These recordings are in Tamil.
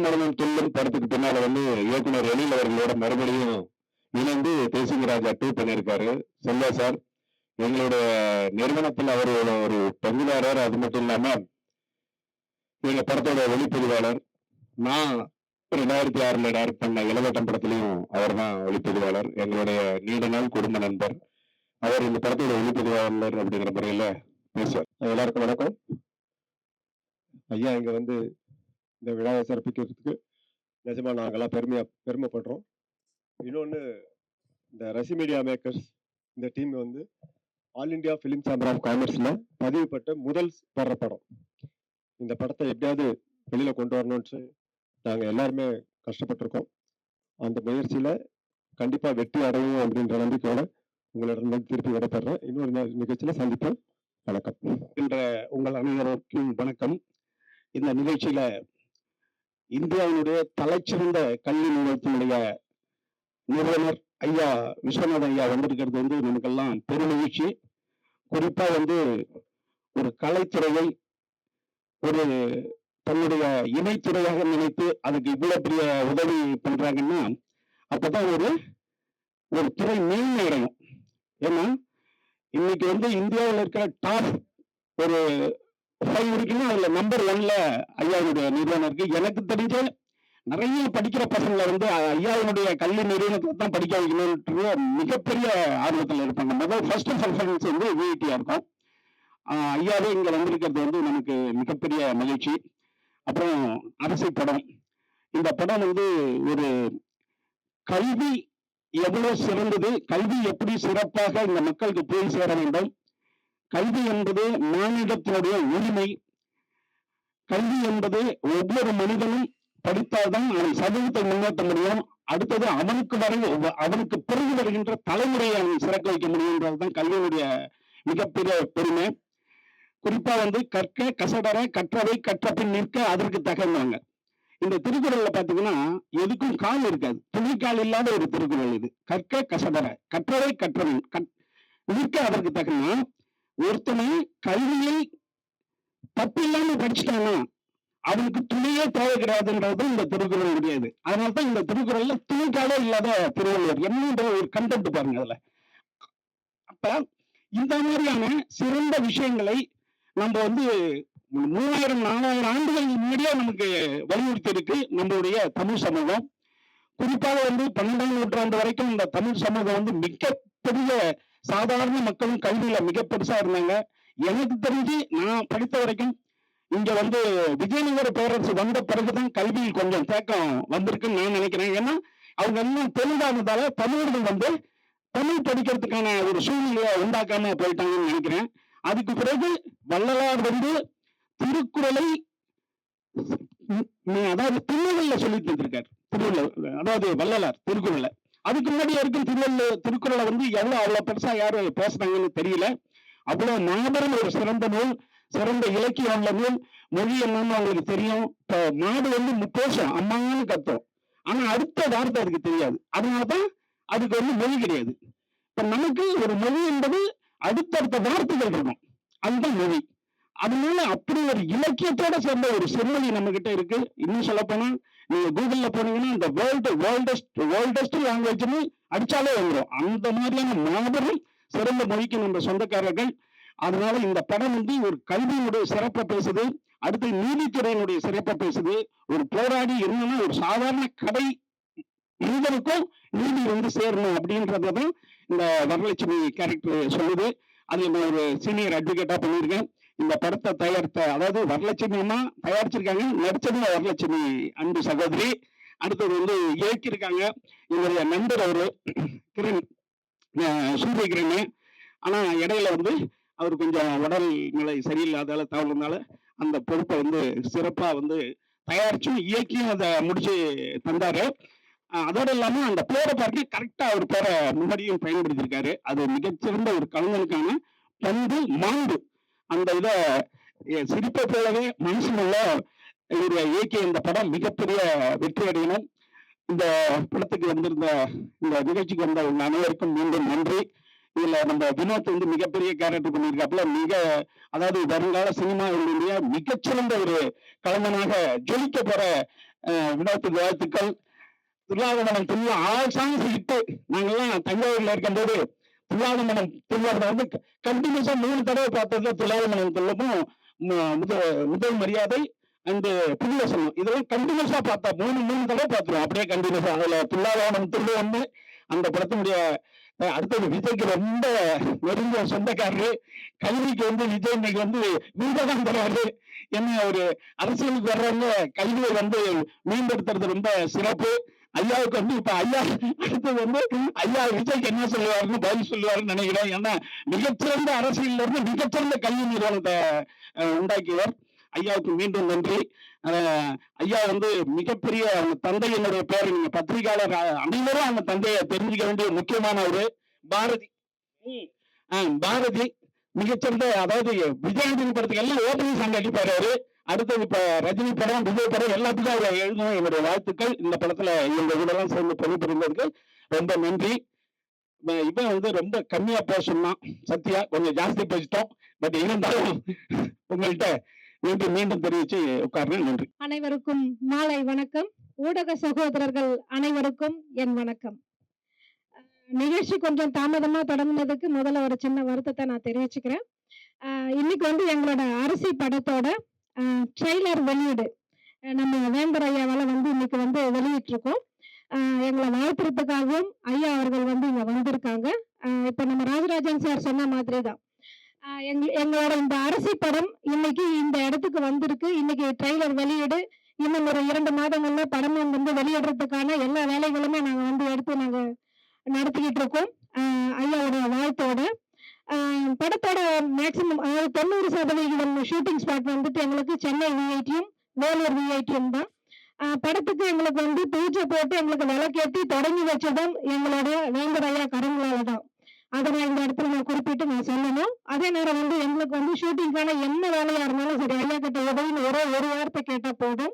மனமும் துள்ளும் படத்துக்கு பின்னால வந்து இயக்குனர் எழில் அவர்களோட மறுபடியும் இணைந்து தேசிங்கராஜா 2 பண்ணியிருக்காரு. செல்வா சார் எங்களுடைய நிறுவனத்தில் அவரோட ஒரு பங்குதாரர். அது மட்டும் இல்லாம எங்க படத்தோட ஒளிப்பதிவாளர். நான் 2006 டைரக்ட் பண்ண இளவட்டம் படத்திலையும் அவர் தான் ஒளிப்பதிவாளர். எங்களுடைய நீண்ட நாள் குடும்ப நண்பர். அவர் இந்த படத்தோட ஒளிப்பதிவாளர் அப்படிங்கிற முறையில பேசுவார். எல்லாருக்கும் வணக்கம். ஐயா இங்க வந்து இந்த விழாவை சிறப்பிக்கிறதுக்கு நிஜமா நாங்கெல்லாம் பெருமைப்படுறோம். இன்னொன்று, இந்த ரசி மீடியா மேக்கர்ஸ் இந்த டீம் வந்து all India film chamber of காமர்ஸ்ல பதிவு பெற்ற முதல் வர்ற படம். இந்த படத்தை எப்படியாவது வெளியில கொண்டு வரணும்னு நாங்க எல்லாருமே கஷ்டப்பட்டிருக்கோம். அந்த முயற்சியில கண்டிப்பா வெற்றி அடையும் அப்படின்ற நம்பிக்கையோட உங்களிடம் திருப்பி விடைபெறேன். இன்னொரு நிகழ்ச்சியில சந்திப்போம். வணக்கம். என்ற உங்கள் அனைவருக்கும் வணக்கம். இந்த நிகழ்ச்சியில இந்தியாவினுடைய தலைச்சிறந்த கல்வி நிறுவனத்தினுடைய நிறுவனர் ஐயா விஸ்வநாதன் ஐயா வந்திருக்கிறது வந்து நமக்கெல்லாம் பெருமகிழ்ச்சி. குறிப்பா வந்து ஒரு கலைத்துறையை ஒரு தன்னுடைய இணைத்துறையாக நினைத்து அதுக்கு இவ்வளவு பெரிய உதவி பண்றாங்கன்னா அப்பதான் ஒரு துறை மேன்மை அடையும். ஏன்னா இன்னைக்கு வந்து இந்தியாவில் இருக்கிற டாப் ஒரு 5 இருக்குன்னா அதுல நம்பர் 1ல ஐயாவுடைய நிறுவனம் இருக்கு. எனக்கு தெரிஞ்ச நிறைய படிக்கிற பசங்களை வந்து ஐயாவுடைய கல்வி நிறுவனத்தை தான் படிக்க வைக்கணும்ன்ற மிகப்பெரிய ஆர்வத்தில் இருப்பாங்க. முதல் ஃபர்ஸ்ட் ப்ரிஃபரன்ஸ் வந்து விஐடியா இருக்கும். ஐயாவே இங்க வந்திருக்கிறது வந்து நமக்கு மிகப்பெரிய மகிழ்ச்சி. அப்புறம் அரசு படம். இந்த படம் வந்து ஒரு கல்வி எவ்வளவு சிறந்தது, கல்வி எப்படி சிறப்பாக இந்த மக்களுக்கு போய் சேர வேண்டும், கல்வி என்பது மானிடத்தினுடைய உரிமை, கல்வி என்பது ஒவ்வொரு மனிதனும் படித்தால்தான் அவன் சமூகத்தை முன்னேற்ற முடியும், அடுத்தது அவனுக்கு பிறகு வருகின்ற தலைமுறையை அவன் சிறக்க வைக்க முடியும்ன்றதுதான் கல்வியினுடைய மிகப்பெரிய பெருமை. குறிப்பா வந்து கற்க கசடர கற்றவை கற்றபின் நிற்க அதற்கு தகவல்வாங்க. இந்த திருக்குறள்ல பாத்தீங்கன்னா எதுக்கும் கால் இருக்காது, துணிக்கால் இல்லாத ஒரு திருக்குறள் இது. கற்க கசடர கற்றவை கற்றபின் நிற்க அதற்கு தகவல்னா ஒருத்தனை கல்வியை தப்பு இல்லாம படிச்சுட்டானா அவனுக்கு துணியே தேவை கிடையாதுன்றது இந்த திருக்குறள் முடியாது. அதனால்தான் இந்த திருக்குறள்ல துணிக்காலே இல்லாத திருவள்ளுவர் என்னன்ற ஒரு கண்டென்ட் பாருங்க அதுல. அப்ப இந்த மாதிரியான சிறந்த விஷயங்களை நம்ம வந்து 3000-4000 ஆண்டுகள் முன்னாடியே நமக்கு வலியுறுத்தி இருக்கு நம்மளுடைய தமிழ் சமூகம். குறிப்பாக வந்து 12ஆம் நூற்றாண்டு வரைக்கும் இந்த தமிழ் சமூகம் வந்து மிகப்பெரிய சாதாரண மக்களும் கல்வியில மிக பெருசா இருந்தாங்க. எனக்கு தெரிஞ்சு நான் படித்த வரைக்கும் இங்க வந்து விஜயநகர பேரரசு வந்த பிறகுதான் கல்வியில் கொஞ்சம் தேக்கம் வந்திருக்குன்னு நான் நினைக்கிறேன். ஏன்னா அவங்க எல்லாம் தெலுங்கானதால தமிழர்கள் வந்து தமிழ் படிக்கிறதுக்கான ஒரு சூழ்நிலையை உண்டாக்காம போயிட்டாங்கன்னு நினைக்கிறேன். அதுக்கு பிறகு வள்ளலார் வந்து திருக்குறளை அதாவது திருவள்ளுவர்ல சொல்லிட்டு இருந்திருக்காரு. திருவள்ளுவர் அதாவது வள்ளலார் திருக்குறளை. அதுக்கு முன்னாடி வரைக்கும் திருக்குறளை வந்து அவ்வளவு பெருசா யாரும் பேசுறாங்கன்னு தெரியல. அவ்வளவு மாபெரும் ஒரு சிறந்த நூல், சிறந்த இலக்கியம் உள்ள நூல். மொழி என்னன்னு அவங்களுக்கு தெரியும். இப்போ நாடு வந்து முப்போஷம் அம்மான்னு கத்தும், ஆனா அடுத்த வார்த்தை அதுக்கு தெரியாது. அதனாலதான் அதுக்கு வந்து மொழி கிடையாது. இப்ப நமக்கு ஒரு மொழி என்பது அடுத்தடுத்த வார்த்தைகள் இருக்கும், அதுதான் மொழி. அதனால அப்படி ஒரு இலக்கியத்தோட சேர்ந்த ஒரு செம்மொழி நம்ம கிட்ட இருக்கு. இன்னும் சொல்ல போனா நீங்க கூகுள்ல போனீங்கன்னா இந்த வேர்ல்டஸ்ட் லாங்குவேஜ்னு அடிச்சாலே வந்துடும். அந்த மாதிரியான மாபெரும் சிறந்த மொழிக்கு நம்ம சொந்தக்காரர்கள். அதனால இந்த படம் வந்து ஒரு கல்வியினுடைய சிறப்பை பேசுது, அடுத்து நீதித்துறையினுடைய சிறப்பை பேசுது. ஒரு போராடி என்னன்னா ஒரு சாதாரண கடை மனிதனுக்கும் நீதி வந்து சேரணும் அப்படின்றதான் இந்த வரலட்சுமி கேரக்டர் சொல்லுது. அதுல நான் ஒரு சீனியர் அட்வொகேட்டா பண்ணியிருக்கேன். இந்த படத்தை தயாரித்த அதாவது வரலட்சுமி அம்மா தயாரிச்சிருக்காங்க, நடிச்சதும் வரலட்சுமி அன்பு சகோதரி. அடுத்தது வந்து இயக்கியிருக்காங்க இவருடைய நண்பர் அவரு கிரண், சூரிய கிரண். ஆனா இடையில வந்து அவர் கொஞ்சம் உடல் நிலை சரியில்லாதால தவறுனால அந்த பொறுப்பை வந்து சிறப்பா வந்து தயாரிச்சும் இயக்கியும் அதை முடிச்சு தந்தாரு. அதோட இல்லாம அந்த பேரை பார்த்து கரெக்டா அவர் பேரை முன்னாடியும் பயன்படுத்தியிருக்காரு. அது மிகச்சிறந்த ஒரு கலைஞனுக்கான பண்பு மாண்பு. அந்த இதை சிரிப்பை போலவே மனுஷனுள்ள இவருடைய இயக்கிய இந்த படம் மிகப்பெரிய வெற்றி அடையணும். இந்த படத்துக்கு வந்திருந்த இந்த நிகழ்ச்சிக்கு வந்த அனைவருக்கும் மீண்டும் நன்றி. இதுல நம்ம வினோத் வந்து மிகப்பெரிய கேரக்டர் பண்ணியிருக்காப்புல. அதாவது வருங்கால சினிமாவினுடைய மிகச்சிறந்த ஒரு கலைஞனாக ஜொலிக்க போற வினோத்துக்கு வாழ்த்துக்கள். துல்லாதமனம் திருவிழா ஆல் சாங்ஸ் ஹிட்டு. நாங்கெல்லாம் தஞ்சாவூர்ல இருக்கும்போது துல்லாதமனம் திருவிழாவை வந்து கண்டினியூஸா 3 தடவை பார்த்ததுல துல்லாதமனம் துள்ளமும் முதல் மரியாதை அந்த புதிவசனம் இதெல்லாம் கண்டினியூஸா பார்த்தா 3 தடவை பார்த்துருவோம். அப்படியே கண்டினியூஸா அதுல துல்லாதமனம் துள்ள ஒண்ணு. அந்த படத்தினுடைய அடுத்தது விஜய்க்கு ரொம்ப நெருங்கிய சொந்தக்காரரு. கல்விக்கு வந்து விஜய் இன்னைக்கு வந்து வீடதான் தராரு. என்ன ஒரு அரசியலுக்கு வர்றவங்க கல்வியை வந்து மேம்படுத்துறது ரொம்ப சிறப்பு. ஐயாவுக்கு வந்து இப்ப ஐயா அடுத்தது வந்து ஐயா விஜய்க்கு என்ன சொல்லுவாருன்னு பதில் சொல்லுவாருன்னு நினைக்கிறேன். ஏன்னா மிகச்சிறந்த அரசியல்ல இருந்து மிகச்சிறந்த கல்வி நிறுவனத்தை உண்டாக்கியவர். ஐயாவுக்கு மீண்டும் நன்றி. ஐயா வந்து மிகப்பெரிய அவங்க தந்தையினுடைய பேர் நீங்க பத்திரிகையாளர் அனைவரும் அவங்க தந்தையை தெரிஞ்சுக்க வேண்டிய முக்கியமான ஒரு பாரதி. பாரதி மிகச்சிறந்த, அதாவது விஜயகாந்த் படத்துக்கு எல்லாம் ஓப்பனிங் சாங் அடிப்பாரு அவரு. அடுத்தது இப்ப ரஜினி படம் விஜய் படம் எல்லாத்துக்கும் அவர் எழுதணும். என்னுடைய வாழ்த்துக்கள். இந்த படத்துல எங்க கூட எல்லாம் சேர்ந்து பணிபுரிந்ததுக்கு ரொம்ப நன்றி. இவன் வந்து ரொம்ப கம்மியா பேசணும், சத்யா கொஞ்சம் ஜாஸ்தி பேசிட்டோம். பட் இருந்தாலும் உங்கள்கிட்ட மீண்டும் தெரிவிச்சு உட்கார்றேன். நன்றி. அனைவருக்கும் மாலை வணக்கம். ஊடக சகோதரர்கள் அனைவருக்கும் என் வணக்கம். நிகழ்ச்சி கொஞ்சம் தாமதமா தொடங்கினதுக்கு முதல்ல ஒரு சின்ன வருத்தத்தை நான் தெரிவிச்சுக்கிறேன். இன்னைக்கு வந்து எங்களோட அரிசி படத்தோட ட்ரெய்லர் வெளியீடு நம்ம வேந்தர் ஐயாவால வந்து இன்னைக்கு வந்து வெளியிட்டிருக்கோம். எங்களை வாழ்த்துறதுக்காகவும் ஐயா அவர்கள் வந்து இங்க வந்திருக்காங்க. இப்ப நம்ம ராஜராஜன் சார் சொன்ன மாதிரி தான் எங்களோட இந்த அரிசி படம் இன்னைக்கு இந்த இடத்துக்கு வந்திருக்கு. இன்னைக்கு ட்ரெய்லர் வெளியீடு. இன்னும் ஒரு 2 மாதங்கள்ல படமும் வந்து வெளியிடுறதுக்கான எல்லா வேலைகளுமே நாங்க வந்து எடுத்து நாங்க நடத்திக்கிட்டு இருக்கோம். ஐயாவோட வாழ்த்தோட படத்தோட மேக்சிமம் 90% ஷூட்டிங் ஸ்பாட் வந்துட்டு எங்களுக்கு சென்னை விஐடியும் வேலூர் விஐடியும் தான். படத்துக்கு எங்களுக்கு வந்து பூஜை போட்டு எங்களுக்கு விளக்கேற்றி தொடங்கி வச்சதும் எங்களோட வேந்தர் ஐயா கரங்களால தான். அதை நான் இந்த இடத்துல நான் குறிப்பிட்டு நான் சொல்லணும். அதே நேரம் வந்து எங்களுக்கு வந்து ஷூட்டிங்கான என்ன வேலையா இருந்தாலும் சரி, ஐயா கிட்ட உதவின்னு ஒரு வார்த்தை கேட்டா போதும்.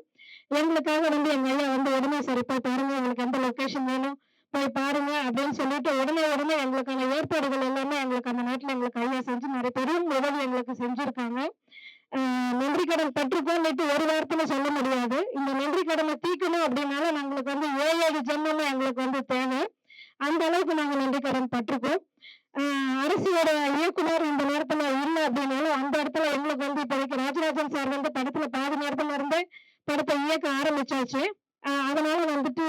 எங்களுக்காக வந்து எங்க ஐயா வந்து உடனே சரி போய் பாருங்க, எங்களுக்கு எந்த லொகேஷன் வேணும் போய் பாருங்க அப்படின்னு சொல்லிட்டு உடனே எங்களுக்கான ஏற்பாடுகள் எல்லாமே எங்களுக்கு அந்த நேரத்துல எங்களுக்கு ஐயா செஞ்சு நிறைய பெரும் உதவி எங்களுக்கு செஞ்சிருக்காங்க. நன்றி கடன் பற்றுக்கோன்னுட்டு ஒரு வார்த்தையில சொல்ல முடியாது. இந்த நன்றி கடனை தீக்கணும் அப்படின்னாலும் எங்களுக்கு வந்து 7 ஜென்மமும் எங்களுக்கு வந்து தேவை. அந்த அளவுக்கு நாங்க நன்றி கடன் பற்றுக்கோம். அரசியோட இயக்குனர் இந்த நேரத்துல இல்லை அப்படின்னாலும் அந்த இடத்துல எங்களுக்கு வந்து இப்போதைக்கு ராஜராஜன் சார் வந்து படத்துல பாதி நேரத்துல இருந்தே படத்தை இயக்க ஆரம்பிச்சாச்சு. அதனால வந்துட்டு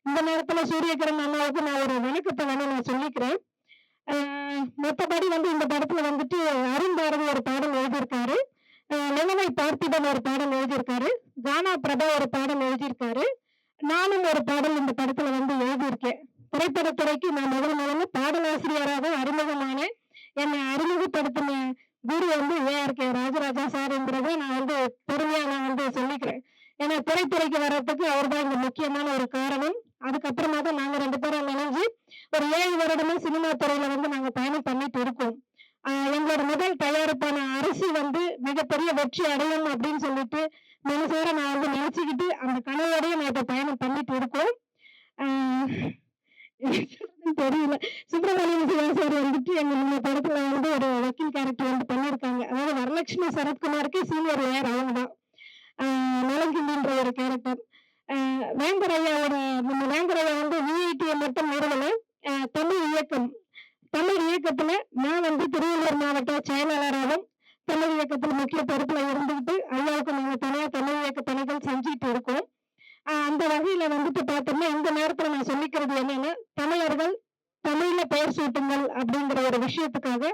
இந்த நேரத்துல சூரியகிரண் அண்ணாவுக்கு நான் ஒரு வணக்கத்தை வந்து நான் சொல்லிக்கிறேன். மற்றபடி வந்து இந்த படத்துல வந்துட்டு அருண்பாரதி ஒரு பாடல் எழுதியிருக்காரு, நிலவை பார்த்திபன் ஒரு பாடல் எழுதியிருக்காரு, கானா பிரபா ஒரு பாடல் எழுதியிருக்காரு, நானும் ஒரு பாடல் இந்த படத்துல வந்து எழுதியிருக்கேன். திரைப்படத்துறைக்கு நான் முதல்ல பாடலாசிரியராக அறிமுகமானேன். என்னை அறிமுகப்படுத்தின குரு வந்து ARK ராஜராஜா சார்ங்கிறத நான் வந்து பெருமையா நான் வந்து சொல்லிக்கிறேன். ஏன்னா திரைத்துறைக்கு வர்றதுக்கு அவர் தான் இந்த முக்கியமான ஒரு காரணம். அதுக்கப்புறமா தான் நாங்க 2 பேரும் நினைஞ்சு ஒரு 7 வருடமா சினிமா துறையில வந்து நாங்க பயணம் பண்ணிட்டு இருக்கோம். எங்களோட முதல் தயாரிப்பான அரிசி வந்து மிகப்பெரிய வெற்றி அடையும் அப்படின்னு சொல்லிட்டு மனசார நான் வந்து நினைச்சுக்கிட்டு அந்த கனவோடய நான் இப்ப பயணம் பண்ணிட்டு இருக்கோம். தெரியல. சுப்பிரமணியம் சிவா சார் வந்துட்டு எங்க படத்துல வந்து ஒரு வக்கீல் கேரக்டர் வந்து பண்ணியிருக்காங்க. அதாவது வரலட்சுமி சரத்குமாருக்கு சீனியர் லேயர் அவங்க தான் நலங்கின்ற ஒரு கேரக்டர். வேந்தர் ஐயாவோட நம்ம வேந்தர் ஐயா வந்து விஐடியை மட்டும் நிறுவன தமிழ் இயக்கத்துல நான் வந்து திருவள்ளூர் மாவட்ட செயலாளராகவும் தமிழ் இயக்கத்துல முக்கிய பொறுப்புல இருந்துகிட்டு ஐயாவுக்கு நாங்க தனியா தமிழ் இயக்க பணிகள் செஞ்சுட்டு இருக்கோம். அந்த வகையில வந்துட்டு பார்த்தோம்னா இந்த நேரத்துல நான் சொல்லிக்கிறது என்னன்னா, தமிழர்கள் தமிழ்ல பெயர் சூட்டுங்கள் அப்படிங்கிற ஒரு விஷயத்துக்காக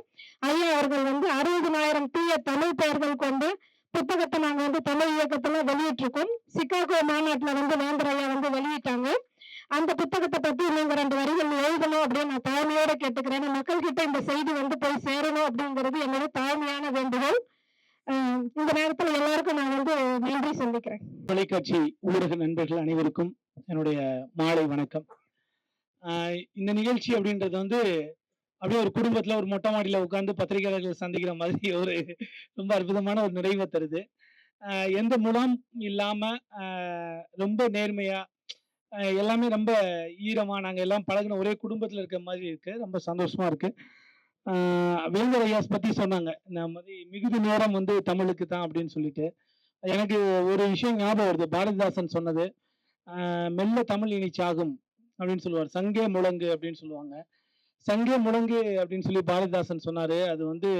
ஐயா அவர்கள் வந்து 60,000 தூய தமிழ் பெயர்கள் கொண்டு புத்தகத்தை நாங்க வந்து தமிழ் இயக்கத்துல வெளியிட்டிருக்கோம். சிகாகோ மாநாட்டுல வந்து வேந்தர் ஐயா வந்து வெளியிட்டாங்க. அந்த புத்தகத்தை பத்தி நீங்க 2 வரிகள் எழுதணும் அப்படின்னு நான் தாழ்மையோட கேட்டுக்கிறேன். மக்கள் கிட்ட இந்த செய்தி வந்து போய் சேரணும் அப்படிங்கிறது என்னோட தாழ்மையான வேண்டுகோள். இந்த நேரத்துல எல்லாருக்கும் நான் வந்து நன்றி சொல்லிக்கிறேன். தொலைக்காட்சி ஊடக நண்பர்கள் அனைவருக்கும் என்னுடைய மாலை வணக்கம். இந்த நிகழ்ச்சி அப்படின்றது வந்து அப்படியே ஒரு குடும்பத்துல ஒரு மொட்டை மாடியில உட்கார்ந்து பத்திரிகையாளர்கள் சந்திக்கிற மாதிரி ஒரு ரொம்ப அற்புதமான ஒரு நிறைவை தருது. எந்த முலாம் இல்லாம ரொம்ப நேர்மையா எல்லாமே ரொம்ப ஈரமா நாங்க எல்லாம் பழகின ஒரே குடும்பத்துல இருக்க மாதிரி இருக்கு. ரொம்ப சந்தோஷமா இருக்கு. வேந்தர் ஐயாஸ் பத்தி சொன்னாங்க, இந்த மாதிரி மிகுதி நேரம் வந்து தமிழுக்கு தான் அப்படின்னு சொல்லிட்டு. எனக்கு ஒரு விஷயம் ஞாபகம் வருது. பாரதிதாசன் சொன்னது. மெல்ல தமிழ் இனி சாகும் அப்படின்னு சொல்லுவார். சங்கே முழங்கு அப்படின்னு சொல்லுவாங்க. சங்கே முழங்கு அப்படின்னு சொல்லி பாரதிதாசன் சொன்னாரு. அது வந்து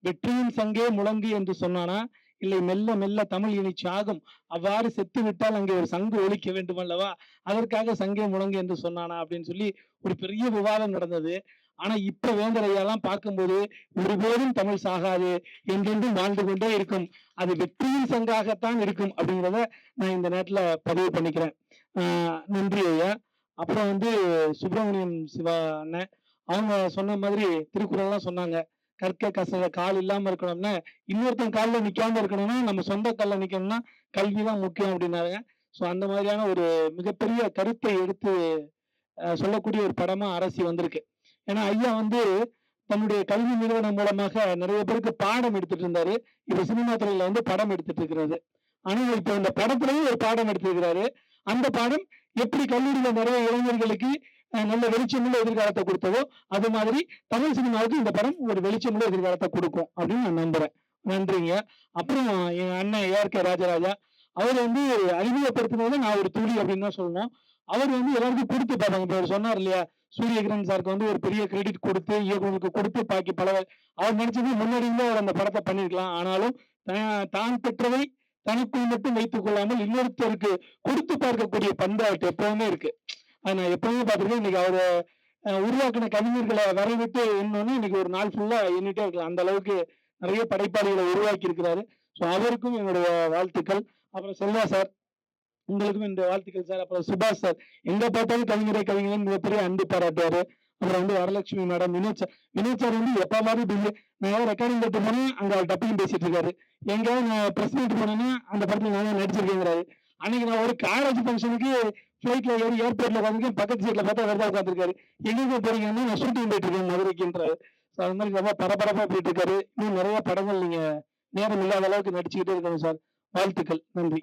வெற்றியின் சங்கே முழங்கு என்று சொன்னானா, இல்லை மெல்ல மெல்ல தமிழ் இனி சாகும். அவ்வாறு செத்து விட்டால் அங்கே ஒரு சங்கு ஒலிக்க வேண்டும் அல்லவா? அதற்காக சங்கே முழங்கு என்று சொன்னானா அப்படின்னு சொல்லி ஒரு பெரிய விவாதம் நடந்தது. ஆனா இப்ப வேந்தர் ஐயாலாம் பார்க்கும்போது ஒருபோதும் தமிழ் சாகாது, என்றென்றும் வாழ்ந்து கொண்டே இருக்கும். அது வெற்றியின் சங்காகத்தான் இருக்கும் அப்படிங்கிறத நான் இந்த நேரத்துல பதிவு பண்ணிக்கிறேன். நன்றி ஐயா. அப்புறம் வந்து சுப்பிரமணியம் சிவா அண்ணன் அவங்க சொன்ன மாதிரி திருக்குறள்லாம் சொன்னாங்க. கற்க கசட கால் இல்லாம இருக்கணும்னா, இன்னொருத்தன் கால்ல நிக்காம இருக்கணும்னா நம்ம சொந்த கால்ல நிக்கணும்னா கல்விதான் முக்கியம் அப்படின்னாங்க. ஸோ அந்த மாதிரியான ஒரு மிகப்பெரிய கருத்தை எடுத்து சொல்லக்கூடிய ஒரு படமா அரசி வந்திருக்கு. ஏன்னா ஐயா வந்து தன்னுடைய கல்வி நிறுவனம் மூலமாக நிறைய பேருக்கு பாடம் எடுத்துட்டு இருந்தாரு. இப்ப சினிமா துறையில வந்து படம் எடுத்துட்டு இருக்கிறாரு. ஆனா இப்ப இந்த படத்துலயும் ஒரு பாடம் எடுத்திருக்கிறாரு. அந்த பாடம் எப்படி கல்லூரியில நிறைய இளைஞர்களுக்கு நல்ல வெளிச்சமுள்ள எதிர்காலத்தை கொடுத்ததோ, அது மாதிரி தமிழ் சினிமாவுக்கு இந்த படம் ஒரு வெளிச்சமுள்ள எதிர்காலத்தை கொடுக்கும் அப்படின்னு நான் நம்புறேன். நன்றிங்க. அப்புறம் என் அண்ணன் ஏஆர்.கே. ராஜராஜா அவர் வந்து அறிமுகப்படுத்தினது நான் ஒரு துளி அப்படின்னு தான் சொல்லணும். அவர் வந்து எல்லாருக்கும் கொடுத்து பார்ப்பாங்க. இப்ப அவர் சொன்னார் இல்லையா, சூரியகிரண் சாருக்கு வந்து ஒரு பெரிய கிரெடிட் கொடுத்து இயக்குநருக்கு கொடுத்து பாக்கி பல அவர் நினைச்சது முன்னாடி இருந்து அவர் அந்த படத்தை பண்ணிருக்கலாம். ஆனாலும் தான் பெற்றதை தனக்குள் மட்டும் வைத்துக் கொள்ளாமல் இன்னொருத்தருக்கு கொடுத்து பார்க்கக்கூடிய பண்பு அவர்கிட்ட எப்பவுமே இருக்கு. அது நான் எப்பவுமே பார்த்திருக்கேன். இன்னைக்கு அவரு உருவாக்கின கவிஞர்களை வரைவிட்டு எண்ணோன்னு இன்னைக்கு ஒரு நாள் ஃபுல்லா எண்ணிட்டே இருக்கலாம். அந்த அளவுக்கு நிறைய படைப்பாளிகளை உருவாக்கி இருக்கிறாரு. ஸோ அவருக்கும் என்னுடைய வாழ்த்துக்கள். அப்புறம் செல்வா சார் உங்களுக்கும் இந்த வாழ்த்துக்கள் சார். அப்புறம் சுபாஷ் சார் எங்க பார்த்தாலும் கவிஞர் மிகப்பெரிய அன்பு பாராட்டுவாரு. அப்புறம் வந்து வரலட்சுமி மேடம், வினோத் சார் வந்து எப்ப மாதிரி நான் ரெக்கார்டிங் கட்டு போனேன், அங்க டப்பிங் பேசிட்டு இருக்காரு. எங்கேயாவது நான் பிரஸ் மீட் போனேன்னா அந்த படத்துல நான் நடிச்சிருக்கேங்கிறாரு. அன்னைக்கு நான் ஒரு காலேஜ் ஃபங்க்ஷனுக்கு ஃபிளைட்ல ஏறி ஏர்போர்ட்ல உட்காந்துருக்கேன், பக்கத்து சீட்ல பார்த்தா வேற உட்காந்துருக்காரு. எங்க போறீங்கன்னா நான் ஷூட்டிங் போயிட்டு இருக்கேன் மதுரைக்குன்றாரு. ஸோ அது மாதிரி ரொம்ப பரபரப்பா போயிட்டு இருக்காரு. இன்னும் நிறைய படங்கள் நீங்க நேரம் இல்லாத அளவுக்கு நடிச்சுக்கிட்டே இருக்கணும் சார். வாழ்த்துக்கள். நன்றி.